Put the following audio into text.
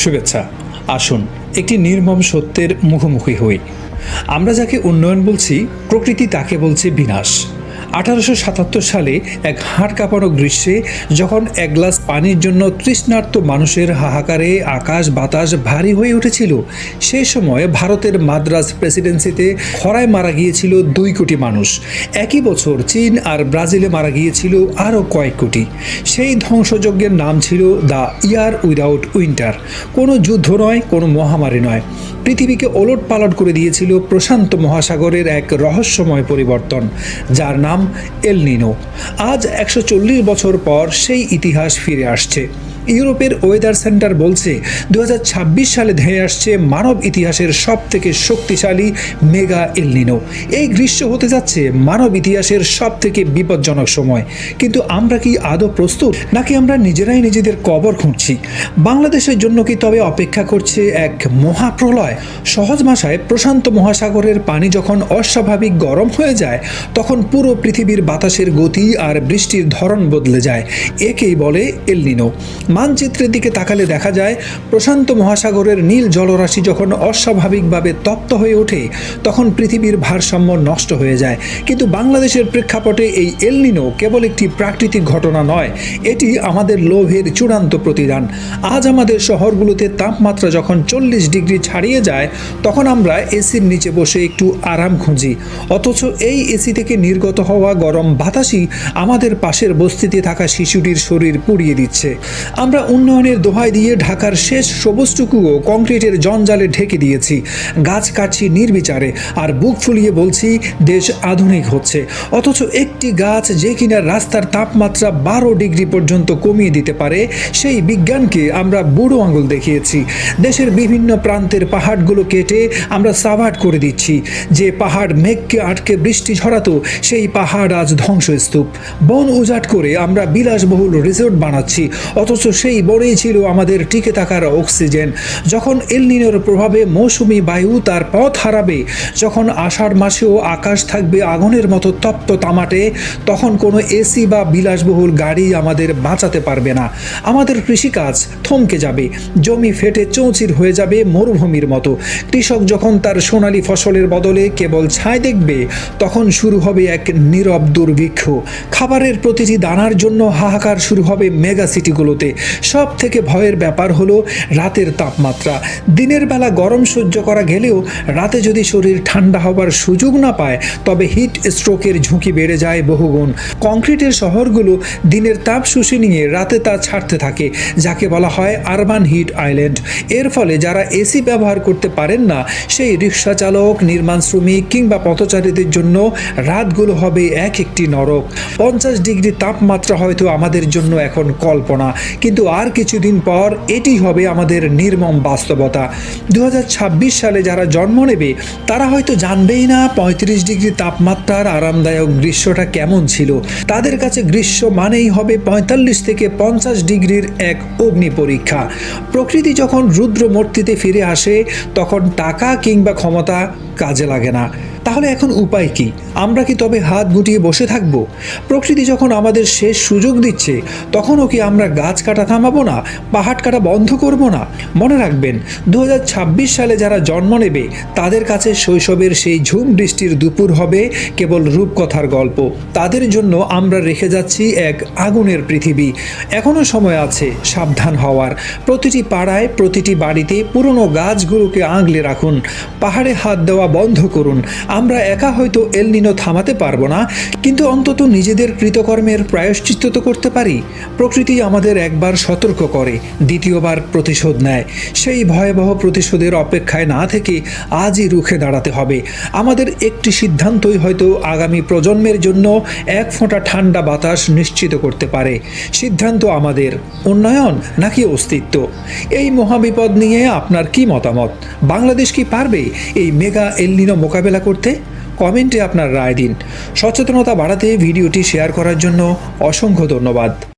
শুভেচ্ছা। আসুন একটি নির্মম সত্যের মুখোমুখি হই। আমরা যাকে উন্নয়ন বলছি, প্রকৃতি তাকে বলছে বিনাশ। 1877 সালে এক হাড় কাঁপানো গ্রীষ্মে যখন এক গ্লাস পানির জন্য তৃষ্ণার্ত মানুষের হাহাকারে আকাশ বাতাস ভারী হয়ে উঠেছিল, সেই সময় ভারতের মাদ্রাজ প্রেসিডেন্সিতে খরায় মারা গিয়েছিল 2 কোটি মানুষ। একই বছর চীন আর ব্রাজিলে মারা গিয়েছিল আরও কয়েক কোটি। সেই ধ্বংসযজ্ঞের নাম ছিল দ্য ইয়ার উইদাউট উইন্টার। কোনো যুদ্ধ নয়, কোনো মহামারী নয়, পৃথিবীকে ওলট পালট করে দিয়েছিল প্রশান্ত মহাসাগরের এক রহস্যময় পরিবর্তন, যার নাম এল নিনো। আজ 140 বছর পর সেই ইতিহাস ফিরে আসছে। ইউরোপের ওয়েদার সেন্টার বলছে 2026 সালে ধেয়ে আসছে মানব ইতিহাসের সব থেকে শক্তিশালী মেগা এল নিনো। এই গ্রীষ্ম হতে যাচ্ছে মানব ইতিহাসের সব থেকে বিপজ্জনক সময়। কিন্তু আমরা কি আদৌ প্রস্তুত, নাকি আমরা নিজেরাই নিজেদের কবর খুঁড়ছি? বাংলাদেশের জন্য কি তবে অপেক্ষা করছে এক মহাপ্রলয়? সহজ ভাষায়, প্রশান্ত মহাসাগরের পানি যখন অস্বাভাবিক গরম হয়ে যায়, তখন পুরো পৃথিবীর বাতাসের গতি আর বৃষ্টির ধরন বদলে যায়। একেই বলে এল নিনো। মানচিত্রের দিকে তাকালে দেখা যায়, প্রশান্ত মহাসাগরের নীল জলরাশি যখন অস্বাভাবিকভাবে তপ্ত হয়ে ওঠে, তখন পৃথিবীর ভারসাম্য নষ্ট হয়ে যায়। কিন্তু বাংলাদেশের প্রেক্ষাপটে এই এল নিনো কেবল একটি প্রাকৃতিক ঘটনা নয়, এটি আমাদের লোভের চূড়ান্ত প্রতিদান। আজ আমাদের শহরগুলোতে তাপমাত্রা যখন 40 ডিগ্রি ছাড়িয়ে যায়, তখন আমরা এসির নিচে বসে একটু আরাম খুঁজি, অথচ এই এসি থেকে নির্গত হওয়া গরম বাতাসই আমাদের পাশের বস্তিতে থাকা শিশুটির শরীর পুড়িয়ে দিচ্ছে। আমরা উন্নয়নের দোহাই দিয়ে ঢাকার শেষ সবুজটুকুও কংক্রিটের জঞ্জালে ঢেকে দিয়েছি, গাছ কাটছি নির্বিচারে, আর বুক ফুলিয়ে বলছি দেশ আধুনিক হচ্ছে। অথচ একটি গাছ যে কিনা রাস্তার তাপমাত্রা 12 ডিগ্রি পর্যন্ত কমিয়ে দিতে পারে, সেই বিজ্ঞানকে আমরা বুড়ো আঙুল দেখিয়েছি। দেশের বিভিন্ন প্রান্তের পাহাড়গুলো কেটে আমরা সাভাট করে দিচ্ছি। যে পাহাড় মেঘকে আটকে বৃষ্টি ঝরাতো, সেই পাহাড় আজ ধ্বংসস্তূপ। বন উজাট করে আমরা বিলাসবহুল রিসোর্ট বানাচ্ছি, অথচ সেই বনেই ছিল আমাদের টিকে থাকার অক্সিজেন। যখন এল নিনোর প্রভাবে মৌসুমি বায়ু তার পথ হারাবে, যখন আষাঢ় মাসেও আকাশ থাকবে আগুনের মতো তপ্ত তামাটে, তখন কোনো এসি বা বিলাসবহুল গাড়ি আমাদের বাঁচাতে পারবে না। আমাদের কৃষিকাজ থমকে যাবে, জমি ফেটে চৌচির হয়ে যাবে মরুভূমির মতো। কৃষক যখন তার সোনালী ফসলের বদলে কেবল ছাই দেখবে, তখন শুরু হবে এক নীরব দুর্ভিক্ষ। খাবারের প্রতিটি দানার জন্য হাহাকার শুরু হবে মেগা সিটিগুলোতে। সব থেকে ভয়ের ব্যাপার হলো রাতের তাপমাত্রা। দিনের বেলা গরম সহ্য করা গেলেও রাতে যদি শরীর ঠান্ডা হবার সুযোগ না পায়, তবে হিট স্ট্রোকের ঝুঁকি বেড়ে যায় বহুগুণ। কংক্রিটের শহরগুলো দিনের তাপ শুষে নিয়ে রাতে তা ছাড়তে থাকে, যাকে বলা হয় আরবান হিট আইল্যান্ড। এর ফলে যারা এসি ব্যবহার করতে পারেন না, সেই রিক্সা চালক, নির্মাণ শ্রমিক কিংবা পথচারীদের জন্য রাতগুলো হবে এক একটি নরক। 50 ডিগ্রি তাপমাত্রা হয়তো আমাদের জন্য এখন কল্পনা, কিন্তু আর কিছুদিন পর এটি হবে আমাদের নির্মম বাস্তবতা। 2026 সালে যারা জন্ম নেবে, তারা হয়তো জানবেই না 35 ডিগ্রি তাপমাত্রার আরামদায়ক গ্রীষ্মটা কেমন ছিল। তাদের কাছে গ্রীষ্ম মানেই হবে 45 থেকে 50 ডিগ্রির এক অগ্নি পরীক্ষা। প্রকৃতি যখন রুদ্রমূর্তিতে ফিরে আসে, তখন টাকা কিংবা ক্ষমতা কাজে লাগে না। তাহলে এখন উপায় কি? আমরা কি তবে হাত গুটিয়ে বসে থাকব? প্রকৃতি যখন আমাদের শেষ সুযোগ দিচ্ছে, তখনও কি আমরা গাছ কাটা থামাবো না, পাহাড় কাটা বন্ধ করব না? মনে রাখবেন, 2026 সালে যারা জন্ম নেবে, তাদের কাছে শৈশবের সেই ঝুম বৃষ্টির দুপুর হবে কেবল রূপকথার গল্প। তাদের জন্য আমরা রেখে যাচ্ছি এক আগুনের পৃথিবী। এখনও সময় আছে সাবধান হওয়ার। প্রতিটি পাড়ায়, প্রতিটি বাড়িতে পুরনো গাছগুলোকে আগলে রাখুন, পাহাড়ে হাত দেওয়া বন্ধ করুন। আমরা একা হয়তো এল নিনো থামাতে পারবো না, কিন্তু অন্তত নিজেদের কৃতকর্মের প্রায়শ্চিত্ত তো করতে পারি। প্রকৃতি আমাদের একবার সতর্ক করে, দ্বিতীয়বার প্রতিশোধ নেয়। সেই ভয়াবহ প্রতিশোধের অপেক্ষায় না থেকে আজই রুখে দাঁড়াতে হবে। আমাদের একটি সিদ্ধান্তই হয়তো আগামী প্রজন্মের জন্য এক ফোঁটা ঠান্ডা বাতাস নিশ্চিত করতে পারে। সিদ্ধান্ত আমাদের, উন্নয়ন নাকি অস্তিত্ব? এই মহাবিপদ নিয়ে আপনার কি মতামত? বাংলাদেশ কি পারবে এই মেগা এল নিনো মোকাবেলা করতে? কমেন্টে আপনার রায় দিন। সচেতনতা বাড়াতে ভিডিওটি শেয়ার করার জন্য অসংখ্য ধন্যবাদ।